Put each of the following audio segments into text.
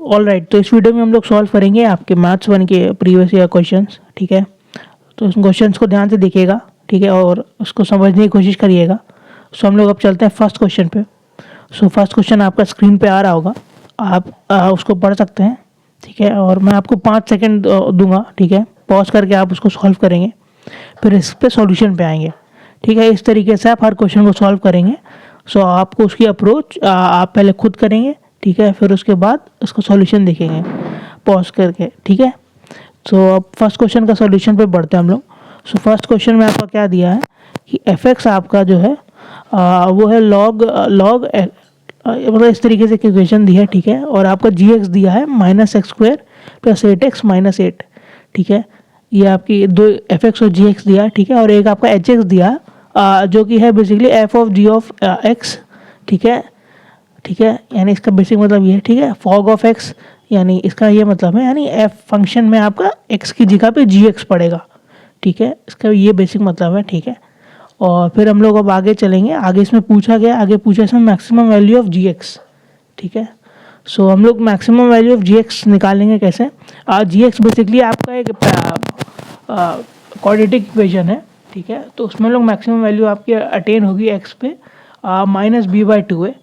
All right, तो इस video में हम लोग सॉल्व करेंगे आपके मैथ्स 1 के प्रीवियस ईयर क्वेश्चंस, ठीक है। तो उस क्वेश्चंस को ध्यान से देखिएगा, ठीक है, और उसको समझने की कोशिश करिएगा। सो हम लोग अब चलते हैं फर्स्ट क्वेश्चन पे। सो फर्स्ट क्वेश्चन आपका स्क्रीन पे आ रहा होगा, आप उसको पढ़ सकते हैं, ठीक है। और मैं आपको 5 सेकंड दूंगा, ठीक है। पॉज करके आप उसको सॉल्व करेंगे, फिर इस पे सॉल्यूशन पे आएंगे, ठीक है। इस तरीके से आप हर क्वेश्चन को सॉल्व करेंगे। सो आपको उसकी अप्रोच आप पहले खुद करेंगे, ठीक है, फिर उसके बाद उसका सॉल्यूशन देखेंगे पॉज करके, ठीक है। सो अब फर्स्ट क्वेश्चन का सॉल्यूशन पे बढ़ते हैं हम लोग। सो फर्स्ट क्वेश्चन में आपका क्या दिया है कि एफ एक्स आपका जो है वो है लॉग मतलब इस तरीके से इक्वेशन दी है, ठीक है। और आपका जी एक्स दिया है -x² + 8x - 8, ठीक है। ये आपकी दो एफ एक्स और जी एक्स दिया है, ठीक है। और एक आपका एच एक्स दिया है जो कि है basically f of g of x, ठीक है, ठीक है। यानी इसका बेसिक मतलब ये है, ठीक है, फॉग ऑफ एक्स, यानी इसका ये मतलब है, यानी एफ फंक्शन में आपका एक्स की जगह पे जी एक्स पड़ेगा, ठीक है। इसका ये बेसिक मतलब है, ठीक है। और फिर हम लोग अब आगे चलेंगे। आगे इसमें पूछा गया, आगे पूछा इसमें maximum value of g x, ठीक है। सो हम लोग maximum value of g x निकालेंगे कैसे। जी एक्स बेसिकली आपका एक क्वाड्रेटिक इक्वेशन है, ठीक है। तो उसमें लोग मैक्सिमम वैल्यू आपकी अटेन होगी एक्स पे -b/2 है,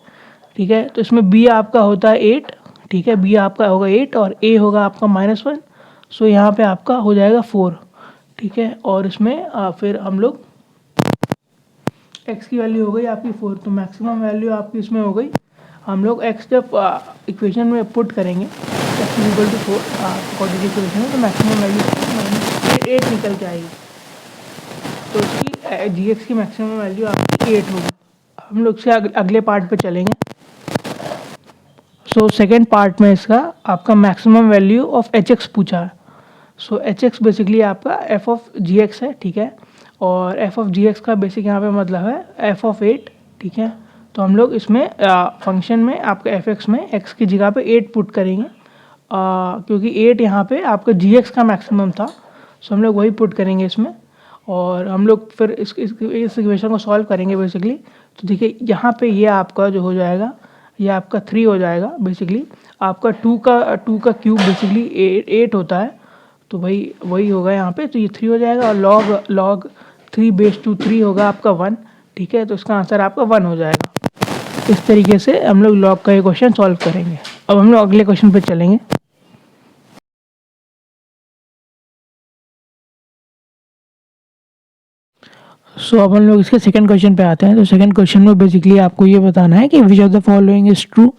ठीक है। तो इसमें b आपका होता है 8, ठीक है, b आपका होगा 8 और a होगा आपका -1। सो यहाँ पे आपका हो जाएगा 4, ठीक है। और इसमें फिर हम लोग x की वैल्यू हो गई आपकी 4, तो मैक्सिमम वैल्यू आपकी इसमें हो गई। हम लोग x जब इक्वेशन में पुट करेंगे x = 4 क्वाड्रेटिक इक्वेशन में, तो मैक्सिमम वैल्यू -8 निकल के आएगी। तो इसकी जी एक्स की मैक्सिमम वैल्यू आपकी 8 होगी। हम लोग से अगले पार्ट पे चलेंगे। सो सेकेंड पार्ट में इसका आपका maximum value of H x पूछा है। सो एच एक्स बेसिकली आपका एफ ऑफ जी एक्स है, ठीक है। और एफ ऑफ जी एक्स का बेसिक यहाँ पे मतलब है एफ ऑफ 8, ठीक है। तो हम लोग इसमें फंक्शन में आपका एफ एक्स में एक्स की जगह पे 8 पुट करेंगे, क्योंकि 8 यहाँ पे आपका जी एक्स का मैक्सिमम था। सो हम लोग वही पुट करेंगे इसमें, और हम लोग फिर इस इक्वेशन को सॉल्व करेंगे बेसिकली। तो देखिए यहाँ पे ये आपका जो हो जाएगा, ये आपका 3 हो जाएगा बेसिकली। आपका 2 का क्यूब बेसिकली 8 होता है, तो वही होगा यहाँ पे। तो ये 3 हो जाएगा, और log 3/3 होगा आपका 1, ठीक है। तो इसका आंसर आपका 1 हो जाएगा। इस तरीके से हम लोग log का ये क्वेश्चन सॉल्व करेंगे। अब हम लोग अगले क्वेश्चन पे चलेंगे। सो अब हम लोग इसके सेकंड क्वेश्चन पे आते हैं। तो सेकंड क्वेश्चन में बेसिकली आपको ये बताना है कि which of the following is true.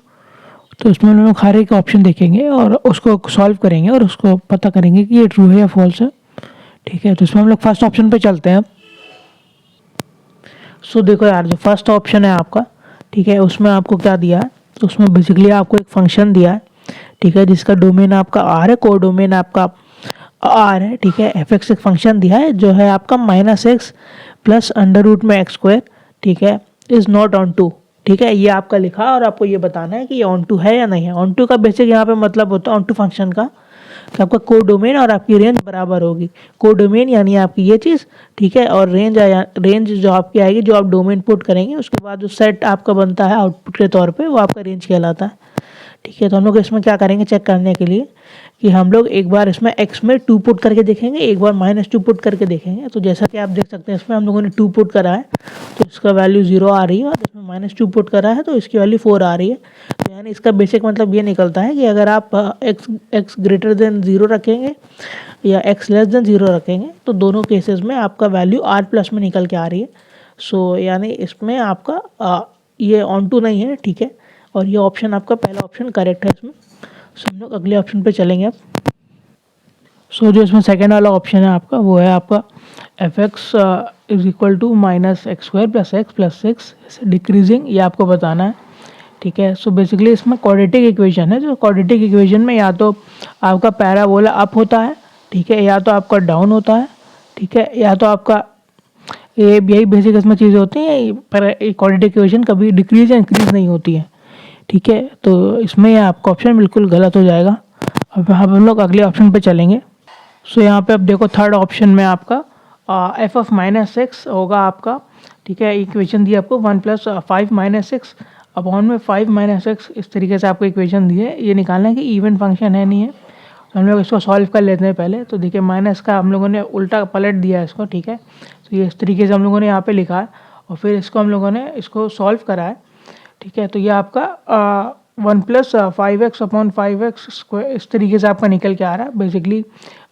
तो उसमें हम लोग हर एक ऑप्शन देखेंगे और उसको सॉल्व करेंगे और उसको पता करेंगे कि ये ट्रू है या फॉल्स है, ठीक है। तो इसमें हम लोग फर्स्ट ऑप्शन पे चलते हैं। सो देखो यार, जो फर्स्ट ऑप्शन है आपका, ठीक है, उसमें आपको क्या दिया है। तो उसमें बेसिकली आपको एक फंक्शन दिया है, ठीक है, जिसका डोमेन आपका आर है, को डोमेन आपका आर है, ठीक है। एफ एक्स एक फंक्शन दिया है जो है आपका -x + √x², ठीक है, इज़ नॉट ऑन टू, ठीक है। ये आपका लिखा है और आपको ये बताना है कि ये ऑन टू है या नहीं है। ऑन टू का बेसिक यहाँ पे मतलब होता है ऑन टू फंक्शन का कि आपका को डोमेन और आपकी रेंज बराबर होगी। को डोमेन यानी आपकी ये चीज़, ठीक है, और रेंज जो आपकी आएगी, जो आप डोमेन पुट करेंगे उसके बाद जो सेट आपका बनता है आउटपुट के तौर पे, वो आपका रेंज कहलाता है, ठीक है। तो हम लोग इसमें क्या करेंगे चेक करने के लिए कि हम लोग एक बार इसमें x में 2 पुट करके देखेंगे, एक बार -2 पुट करके देखेंगे। तो जैसा कि आप देख सकते हैं इसमें हम लोगों ने 2 पुट करा है तो इसका वैल्यू 0 आ रही है, और इसमें -2 पुट करा है तो इसकी वैल्यू 4 आ रही है। तो यानी इसका बेसिक मतलब ये निकलता है कि अगर आप x > 0 रखेंगे या x < 0 रखेंगे तो दोनों केसेस में आपका वैल्यू r+ में निकल के आ रही है। सो यानी इसमें आपका ये ऑन टू नहीं है, ठीक है। और ये ऑप्शन आपका पहला ऑप्शन करेक्ट है इसमें। सो हम लोग अगले ऑप्शन पे चलेंगे अब। सो जो इसमें सेकेंड वाला ऑप्शन है आपका, वो है आपका f x is equal to -x² + x + 6 decreasing, ये आपको बताना है, ठीक है। सो बेसिकली इसमें क्वाड्रेटिक इक्वेशन है। जो क्वाड्रेटिक इक्वेशन में या तो आपका पैराबोला अप होता है, ठीक है, या तो आपका डाउन होता है, ठीक है, या तो आपका यही बेसिक इसमें चीज़ें होती हैं। पर क्वाड्रेटिक इक्वेशन कभी डिक्रीज या इंक्रीज नहीं होती है, ठीक है। तो इसमें आपका ऑप्शन बिल्कुल गलत हो जाएगा। अब हम लोग अगले ऑप्शन पे चलेंगे। सो यहाँ पे अब देखो थर्ड ऑप्शन में आपका f of -x होगा आपका, ठीक है। इक्वेशन दी आपको 1 + 5 - 6 अपॉन में 5 माइनस एक्स, इस तरीके से आपको इक्वेशन दी है। ये निकालना है कि इवन फंक्शन है नहीं है, तो हम लोग इसको सॉल्व कर लेते हैं पहले। तो देखिए माइनस का हम लोगों ने उल्टा पलट दिया है इसको, ठीक है। तो ये इस तरीके से हम लोगों ने यहाँ पे लिखा है और फिर इसको हम लोगों ने इसको सॉल्व करा है, ठीक है। तो ये आपका 1 plus 5x upon 5x square इस तरीके से आपका निकल के आ रहा है। बेसिकली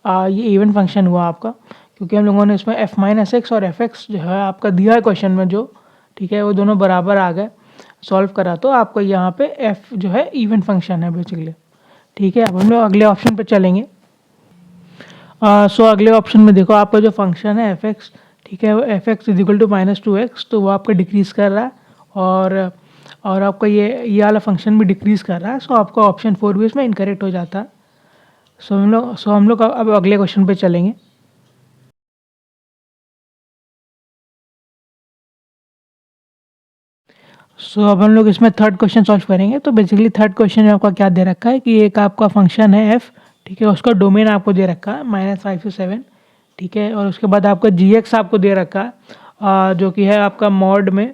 ये इवन फंक्शन हुआ आपका, क्योंकि हम लोगों ने इसमें f माइनस एक्स और fx जो है आपका दिया है क्वेश्चन में जो, ठीक है, वो दोनों बराबर आ गए। सॉल्व करा तो आपको यहाँ पे f जो है इवन फंक्शन है बेसिकली, ठीक है। अब हम लोग अगले ऑप्शन पे चलेंगे। सो अगले ऑप्शन में देखो आपका जो फंक्शन है fx, ठीक है, वो fx is equal to -2x, तो वो आपका डिक्रीज़ कर रहा है और आपका ये वाला फंक्शन भी डिक्रीज़ कर रहा है। सो आपका ऑप्शन 4 भी इसमें इनकरेक्ट हो जाता है। सो हम लोग अब अगले क्वेश्चन पे चलेंगे। सो अब हम लोग इसमें थर्ड क्वेश्चन सॉल्व करेंगे। तो बेसिकली थर्ड क्वेश्चन में आपका क्या दे रखा है कि एक आपका फंक्शन है f, ठीक है, उसका डोमेन आपको दे रखा है -5 से 7, ठीक है, और उसके बाद आपका gx आपको दे रखा है जो कि है आपका मॉड में,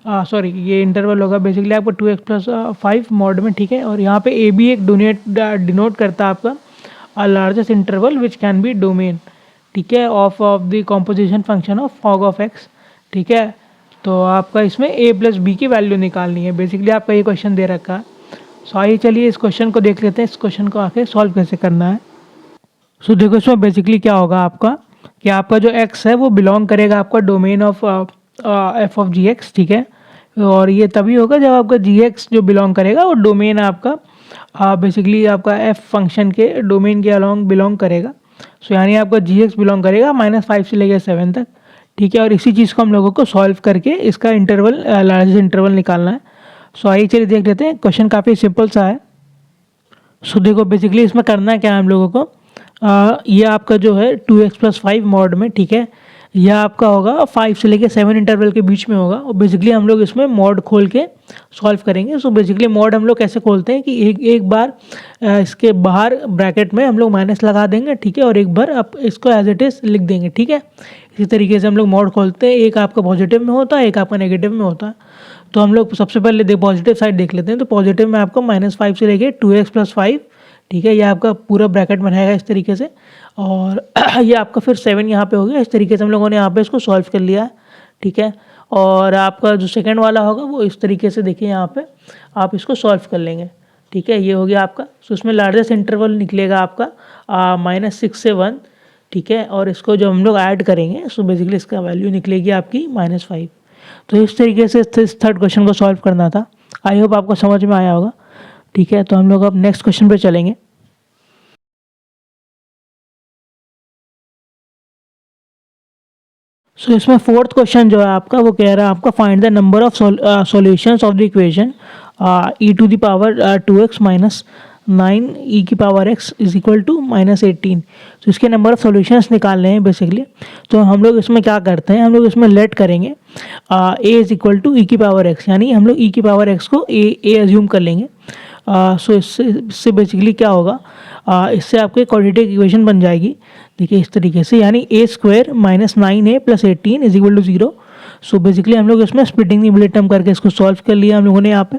सॉरी ये इंटरवल होगा बेसिकली आपको 2x प्लस 5 मॉड में, ठीक है। और यहाँ पे a भी एक डिनोट करता है आपका largest interval which can be domain, ठीक है, of the composition function of fog of x, ठीक है। तो आपका इसमें a प्लस बी की वैल्यू निकालनी है, बेसिकली आपका ये क्वेश्चन दे रखा है। सो आइए चलिए इस क्वेश्चन को देख लेते हैं, इस क्वेश्चन को आके सॉल्व कैसे करना है। सो देखो इसमें बेसिकली क्या होगा आपका कि आपका जो x है वो बिलोंग करेगा आपका domain of f of gx, ठीक है। और ये तभी होगा जब आपका gx जो बिलोंग करेगा वो डोमेन आपका बेसिकली आपका f फंक्शन के डोमेन के अलॉन्ग बिलोंग करेगा। सो यानी आपका gx बिलोंग करेगा -5 से लेकर 7 तक, ठीक है। और इसी चीज़ को हम लोगों को सॉल्व करके इसका इंटरवल लार्जेस्ट इंटरवल निकालना है। सो आइए चलिए देख लेते हैं, क्वेश्चन काफ़ी सिंपल सा है। सो देखो बेसिकली इसमें करना क्या है हम लोगों को, ये आपका जो है 2x प्लस 5 मॉड में, ठीक है, यह आपका होगा 5 से लेके 7 इंटरवल के बीच में होगा। और बेसिकली हम लोग इसमें मॉड खोल के सॉल्व करेंगे। सो बेसिकली मॉड हम लोग कैसे खोलते हैं कि एक बार इसके बाहर ब्रैकेट में हम लोग माइनस लगा देंगे, ठीक है, और एक बार आप इसको एज इट इज़ लिख देंगे, ठीक है। इसी तरीके से हम लोग मॉड खोलते हैं, एक आपका पॉजिटिव में होता है, एक आपका नेगेटिव में होता है। तो हम लोग सबसे पहले पॉजिटिव साइड देख लेते हैं। तो पॉजिटिव में आपको -5 से लेके 2x प्लस 5, ठीक है, ये आपका पूरा ब्रैकेट में रहेगा इस तरीके से। और ये आपका फिर 7 यहाँ पे हो गया। इस तरीके से हम लोगों ने यहाँ पे इसको सॉल्व कर लिया है, ठीक है। और आपका जो सेकंड वाला होगा वो इस तरीके से देखिए यहाँ पे आप इसको सॉल्व कर लेंगे, ठीक है। ये हो गया आपका। सो उसमें लार्जेस्ट इंटरवल निकलेगा आपका -6 से 1, ठीक है। और इसको जब हम लोग ऐड करेंगे सो बेसिकली इसका वैल्यू निकलेगी आपकी -5। तो इस तरीके से इस थर्ड क्वेश्चन को सॉल्व करना था। आई होप आपको समझ में आया होगा, ठीक है। तो हम लोग अब नेक्स्ट क्वेश्चन पे चलेंगे। सो इसमें फोर्थ क्वेश्चन जो है आपका वो कह रहा है आपका find the number of solutions of the equation e to the power 2x minus 9 e की power x is equal to -18। तो इसके नंबर ऑफ सॉल्यूशंस निकालने हैं बेसिकली। तो हम लोग इसमें क्या करते हैं, हम लोग इसमें लेट करेंगे a is equal to e की पावर x, यानी हम लोग e की पावर x को a एज्यूम कर लेंगे। सो इससे बेसिकली क्या होगा, इससे आपके क्वाड्रेटिक इक्वेशन बन जाएगी, देखिए इस तरीके से, यानी a² -9a plus 18 is equal to 0। So basically हम लोग इसमें स्प्लिटिंग द मिडिल टर्म करके इसको सॉल्व कर लिया हम लोगों ने यहाँ पे,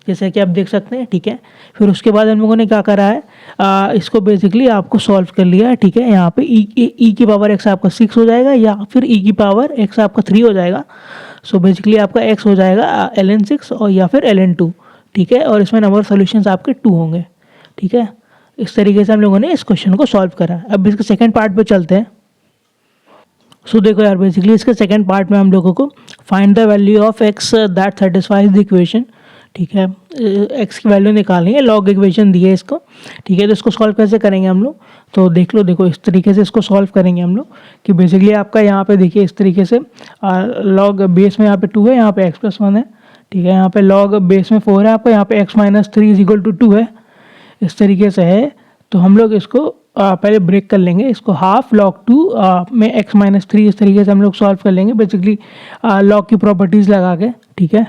जैसे कि आप देख सकते हैं, ठीक है। फिर उसके बाद हम लोगों ने क्या करा है, इसको बेसिकली आपको सॉल्व कर लिया है, ठीक है। यहाँ पे e की पावर x आपका 6 हो जाएगा, या फिर e की पावर x आपका 3 हो जाएगा। सो बेसिकली आपका x हो जाएगा ln 6 और या फिर ln 2, ठीक है। और इसमें नंबर ऑफ सॉल्यूशंस आपके 2 होंगे, ठीक है। इस तरीके से हम लोगों ने इस क्वेश्चन को सॉल्व करा। अब इसके सेकंड पार्ट पे चलते हैं। सो देखो यार बेसिकली इसके सेकंड पार्ट में हम लोगों को find the value of x that satisfies the equation, ठीक है। x की वैल्यू निकालनी है, लॉग इक्वेशन दी है इसको, ठीक है। तो इसको सॉल्व कैसे करेंगे हम लोग, तो देख लो, देखो इस तरीके से इसको सॉल्व करेंगे हम लोग कि बेसिकली आपका यहाँ पे देखिए इस तरीके से लॉग बेस में यहाँ पे 2 है, यहाँ पे x + 1 है, ठीक है। यहाँ पे लॉग बेस में 4 है आपका, यहाँ पे x - 3 इज इक्वल टू 2 है, इस तरीके से है। तो हम लोग इसको पहले ब्रेक कर लेंगे, इसको हाफ log 2 में x - 3 इस तरीके से हम लोग सॉल्व कर लेंगे बेसिकली लॉग की प्रॉपर्टीज़ लगा के, ठीक है।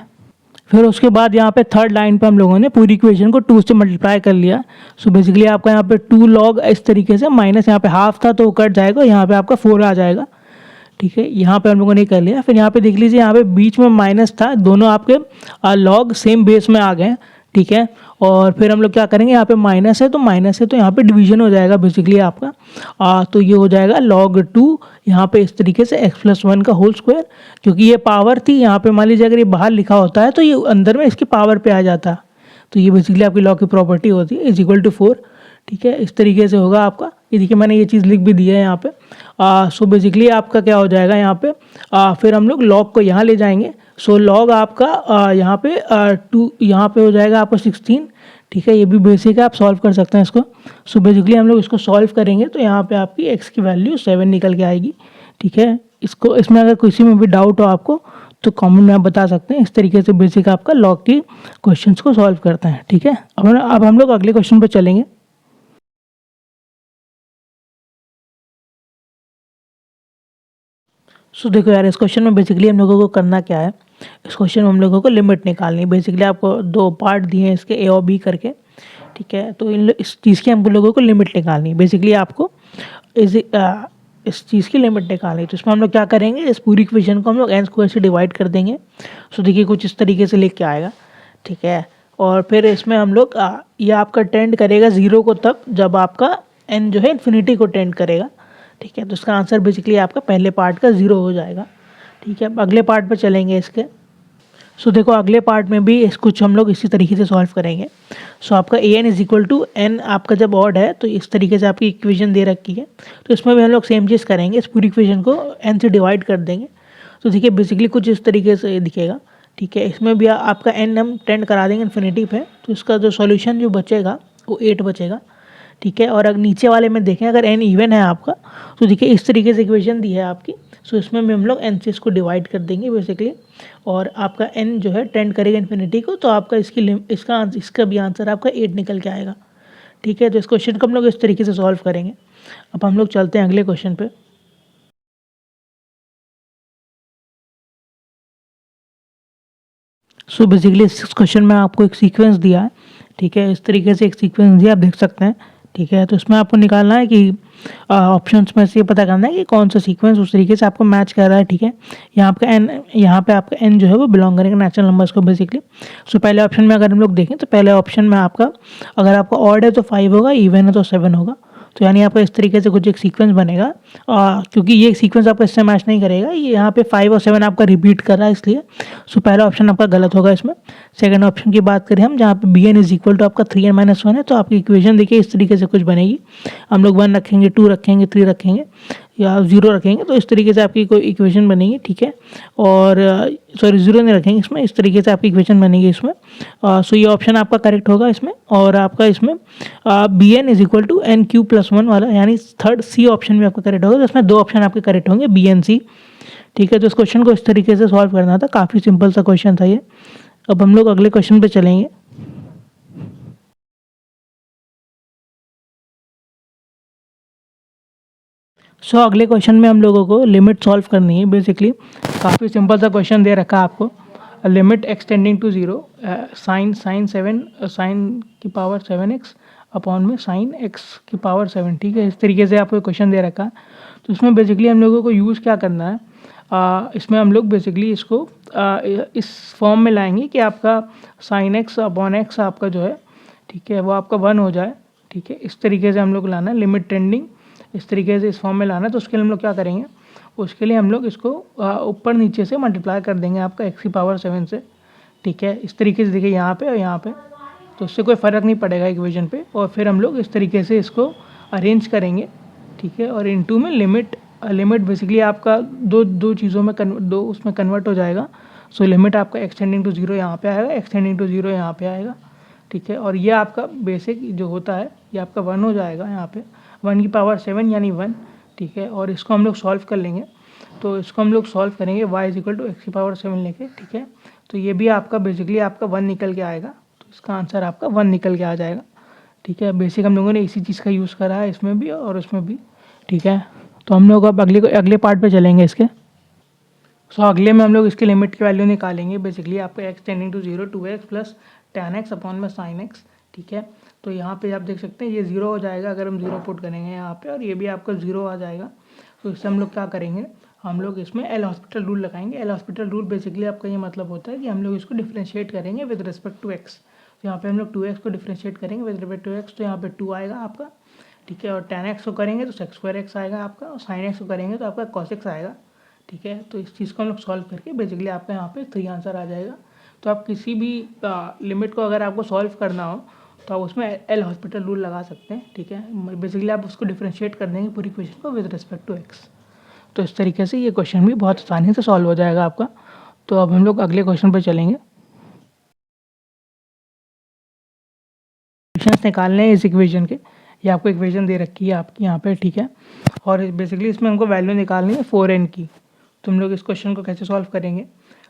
फिर उसके बाद यहाँ पे थर्ड लाइन पे हम लोगों ने पूरी इक्वेशन को 2 से मल्टीप्लाई कर लिया। सो बेसिकली आपका यहाँ पे 2 log इस तरीके से, माइनस यहाँ पे हाफ था तो कट जाएगा, यहाँ पे आपका 4 आ जाएगा, ठीक है, यहाँ पे हम लोगों ने कर लिया। फिर यहाँ पे देख लीजिए, यहाँ पे बीच में माइनस था, दोनों आपके लॉग सेम बेस में आ गए। ठीक है, और फिर हम लोग क्या करेंगे, यहाँ पे माइनस है तो यहाँ पे डिवीजन हो जाएगा बेसिकली आपका। तो ये हो जाएगा log 2, यहाँ पे इस तरीके से x+1 का होल स्क्वायर, क्योंकि ये पावर थी यहाँ पे। मान लीजिए अगर ये बाहर लिखा होता है तो ये अंदर में इसकी पावर पे आ जाता। तो ये बेसिकली आपकी लॉग की प्रॉपर्टी होती है, =4। ठीक है, इस तरीके से होगा आपका। ये देखिए मैंने ये चीज़ लिख भी दी है यहाँ पे। सो बेसिकली आपका क्या हो जाएगा यहाँ पे, फिर हम लोग लॉग को यहाँ ले जाएंगे। सो लॉग आपका यहाँ पे 2, यहाँ पे हो जाएगा आपको 16। ठीक है, ये भी बेसिक है, आप सॉल्व कर सकते हैं इसको। सो बेसिकली हम लोग इसको सॉल्व करेंगे तो यहाँ पे आपकी x की वैल्यू 7 निकल के आएगी। ठीक है, इसमें अगर किसी में भी डाउट हो आपको तो कमेंट में आप बता सकते हैं। इस तरीके से बेसिक आपका लॉग की क्वेश्चंस को सॉल्व करते हैं। ठीक है, अब हम लोग अगले क्वेश्चन पर चलेंगे। सो देखो यार, इस क्वेश्चन में बेसिकली हम लोगों को करना क्या है, इस क्वेश्चन में हम लोगों को लिमिट निकालनी है। बेसिकली आपको 2 पार्ट दिए हैं इसके, ए और बी करके। ठीक है, तो इस चीज़ की हम लोगों को लिमिट निकालनी है। बेसिकली आपको इस चीज़ की लिमिट निकालनी है। तो इसमें हम लोग क्या करेंगे, इस पूरी इक्वेशन को हम लोग n² से डिवाइड कर देंगे। सो देखिए कुछ इस तरीके से लिख के आएगा। ठीक है, और फिर इसमें हम लोग ये आपका टेंड करेगा 0 को तब जब आपका n जो है इन्फिनिटी को टेंड करेगा। ठीक है, तो इसका आंसर बेसिकली आपका पहले पार्ट का 0 हो जाएगा। ठीक है, अब अगले पार्ट पे चलेंगे इसके। सो देखो अगले पार्ट में भी कुछ हम लोग इसी तरीके से सॉल्व करेंगे। सो आपका an=n आपका जब ऑड है तो इस तरीके से आपकी इक्वेशन दे रखी है। तो इसमें भी हम लोग सेम चीज़ करेंगे, इस पूरी इक्वेशन को n से डिवाइड कर देंगे। तो देखिए बेसिकली कुछ इस तरीके से दिखेगा। ठीक है, इसमें भी आपका n हम टेंड करा देंगे इन्फिनिटी पे, तो इसका जो सॉल्यूशन जो बचेगा वो 8 बचेगा। ठीक है, और अगर नीचे वाले में देखें, अगर n इवन है आपका, तो देखिए इस तरीके से इक्वेशन दी है आपकी। सो इसमें भी हम लोग n से इसको डिवाइड कर देंगे बेसिकली, और आपका n जो है टेंड करेगा इन्फिनिटी को, तो आपका इसका भी आंसर आपका 8 निकल के आएगा। ठीक है, तो इस क्वेश्चन को हम लोग इस तरीके से सॉल्व करेंगे। अब हम लोग चलते हैं अगले क्वेश्चन पे। सो बेसिकली इस क्वेश्चन में आपको एक सीक्वेंस दिया है। ठीक है, इस तरीके से एक सीक्वेंस दिया, आप देख सकते हैं। ठीक है, तो इसमें आपको निकालना है कि ऑप्शंस में से ये पता करना है कि कौन सा सीक्वेंस उस तरीके से आपको मैच कर रहा है। ठीक है, यहाँ पे आपका n जो है वो बिलोंग करेगा नेचुरल नंबर्स को बेसिकली। सो पहले ऑप्शन में अगर हम लोग देखें तो पहले ऑप्शन में आपका, अगर आपका ऑड है तो 5 होगा, इवन है तो 7 होगा। तो यानी आपका इस तरीके से कुछ एक सीक्वेंस बनेगा, क्योंकि ये सीक्वेंस आपका इससे मैच नहीं करेगा, ये यहाँ पे 5 और 7 आपका रिपीट कर रहा है इसलिए। सो पहला ऑप्शन आपका गलत होगा इसमें। सेकंड ऑप्शन की बात करें हम, जहाँ पे bn=, आपका 3n-1 है, तो आपकी इक्वेशन देखिए इस तरीके से कुछ बनेगी। हम लोग 1 रखेंगे, 2 रखेंगे, 3 रखेंगे या 0 रखेंगे, तो इस तरीके से आपकी कोई इक्वेशन बनेगी। ठीक है, और सॉरी 0 नहीं रखेंगे इसमें, इस तरीके से आपकी इक्वेशन बनेगी इसमें। सो ये ऑप्शन आपका करेक्ट होगा इसमें। और आपका इसमें bn=n³ + 1 वाला, यानी थर्ड सी ऑप्शन भी आपका करेक्ट होगा। तो इसमें 2 ऑप्शन आपके करेक्ट होंगे, bnc। ठीक है, तो इस क्वेश्चन को इस तरीके से सॉल्व करना था, काफ़ी सिंपल सा क्वेश्चन था ये। अब हम लोग अगले क्वेश्चन पे चलेंगे। सो अगले क्वेश्चन में हम लोगों को लिमिट सॉल्व करनी है बेसिकली। काफ़ी सिंपल सा क्वेश्चन दे रखा है आपको, लिमिट एक्सटेंडिंग टू 0 sin की पावर 7x अपॉन में sin x की पावर 7। ठीक है, इस तरीके से आपको क्वेश्चन दे रखा है। तो इसमें बेसिकली हम लोगों को यूज़ क्या करना है, इसमें हम लोग बेसिकली इसको इस फॉर्म में लाएंगे कि आपका sin x अपॉन x आपका जो है, ठीक है, वो आपका 1 हो जाए। ठीक है, इस तरीके से हम लोग लाना है, लिमिट टेंडिंग इस तरीके से इस फॉर्म में लाना है। तो उसके लिए हम लोग क्या करेंगे, उसके लिए हम लोग इसको ऊपर नीचे से मल्टीप्लाई कर देंगे आपका x की पावर 7 से। ठीक है, इस तरीके से देखिए यहाँ पे और यहाँ पे, तो उससे कोई फ़र्क नहीं पड़ेगा इक्वेशन पे। और फिर हम लोग इस तरीके से इसको अरेंज करेंगे। ठीक है, और इनटू में लिमिट बेसिकली आपका दो चीज़ों में उसमें कन्वर्ट हो जाएगा। सो लिमिट आपका एक्सटेंडिंग टू 0 यहाँ पे आएगा, एक्सटेंडिंग टू 0 यहाँ पे आएगा। ठीक है, और ये आपका बेसिक जो होता है ये आपका 1 हो जाएगा यहाँ पे, 1 की पावर 7 यानी 1। ठीक है, और इसको हम लोग सॉल्व कर लेंगे। तो इसको हम लोग सॉल्व करेंगे y=x की पावर 7 लेके। ठीक है, तो ये भी आपका बेसिकली आपका 1 निकल के आएगा। तो इसका आंसर आपका 1 निकल के आ जाएगा। ठीक है, बेसिक हम लोगों ने इसी चीज़ का यूज़ करा है इसमें भी और उसमें भी। ठीक है, तो हम लोग अब अगले पार्ट पे चलेंगे इसके। सो अगले में हम लोग इसके लिमिट की वैल्यू निकालेंगे। बेसिकली आपका x tending to 0 2x plus tan x upon में sin x। ठीक है, तो यहाँ पे आप देख सकते हैं ये 0 हो जाएगा अगर हम 0 पुट करेंगे यहाँ पे, और ये भी आपका 0 आ जाएगा। तो इससे हम लोग क्या करेंगे, हम लोग इसमें एल हॉस्पिटल रूल लगाएंगे। एल हॉस्पिटल रूल बेसिकली आपका ये मतलब होता है कि हम लोग इसको डिफ्रेंशिएट करेंगे विद रिस्पेक्ट टू एक्स। तो यहाँ पे हम लोग 2x को डिफ्रेंशिएट करेंगे विद रिस्पेक्ट टू एक्स, तो यहाँ पे 2 आएगा आपका, ठीक है। और tan x को करेंगे तो sec स्क्वायर x आएगा आपका, और sin x को करेंगे तो आपका cos x आएगा, ठीक है। तो इस चीज़ को हम लोग सॉल्व करके बेसिकली आपका यहाँ पे 3 आंसर आ जाएगा। तो आप किसी भी लिमिट को अगर आपको सॉल्व करना हो तो आप उसमें एल हॉस्पिटल रूल लगा सकते हैं, ठीक है। बेसिकली आप उसको डिफ्रेंशिएट कर देंगे पूरी क्वेश्चन को विद रिस्पेक्ट टू एक्स। तो इस तरीके से ये क्वेश्चन भी बहुत आसानी से सॉल्व हो जाएगा आपका। तो अब हम लोग अगले क्वेश्चन पर चलेंगे। क्वेश्चंस निकालने हैं इस इक्वेशन के, ये आपको इक्वेशन दे रखी है आपकी यहाँ पे, ठीक है। और बेसिकली इसमें हमको वैल्यू निकालनी है 4n की। तो हम लोग इस क्वेश्चन को कैसे सॉल्व करेंगे?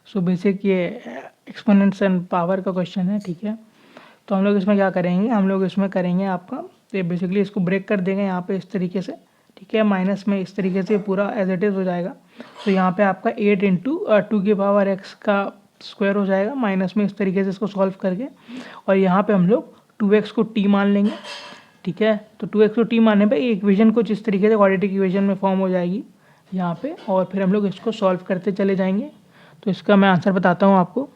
सो बेसिक ये एक्सपोनेंट्स एंड पावर का क्वेश्चन है, ठीक है। तो हम लोग इसमें क्या करेंगे, हम लोग इसमें करेंगे आपका, तो बेसिकली इसको ब्रेक कर देंगे यहाँ पे इस तरीके से, ठीक है। माइनस में इस तरीके से पूरा एज इट इज़ हो जाएगा। तो यहाँ पे आपका 8 इंटू 2 की पावर x का स्क्वायर हो जाएगा, माइनस में इस तरीके से इसको सॉल्व करके। और यहाँ पे हम लोग 2x को t मान लेंगे, ठीक है। तो 2x को t मानने पे इक्वेशन कुछ इस तरीके से क्वाड्रेटिक इक्वेशन में फॉर्म हो जाएगी यहाँ पे। और फिर हम लोग इसको सॉल्व करते चले जाएंगे। तो इसका मैं आंसर बताता हूँ आपको।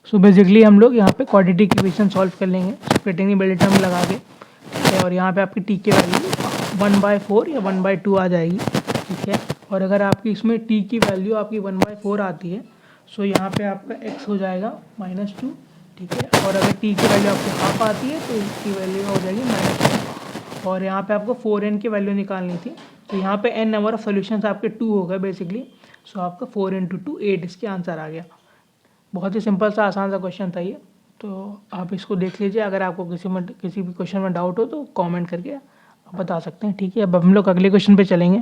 सो बेसिकली हम लोग यहाँ पे क्वाड्रेटिक इक्वेशन सॉल्व कर लेंगे स्प्लिटिंग मिडिल टर्म लगा के, ठीक है। और यहाँ पे आपकी t की वैल्यू 1/4 या 1/2 आ जाएगी, ठीक है। और अगर आपकी इसमें t की वैल्यू आपकी 1/4 आती है, सो यहाँ पे आपका x हो जाएगा -2, ठीक है। और अगर t की वैल्यू आपको हाफ आती है तो इसकी वैल्यू हो जाएगी -1। और यहाँ पे आपको 4n की वैल्यू निकालनी थी, तो यहाँ पे n नंबर ऑफ सॉल्यूशंस आपके 2 हो गए बेसिकली। सो आपका 4 × 2 8 इसके आंसर आ गया। बहुत ही सिंपल सा आसान सा क्वेश्चन था ये। तो आप इसको देख लीजिए। अगर आपको किसी भी क्वेश्चन में डाउट हो तो कमेंट करके आप बता सकते हैं, ठीक है। अब हम लोग अगले क्वेश्चन पे चलेंगे।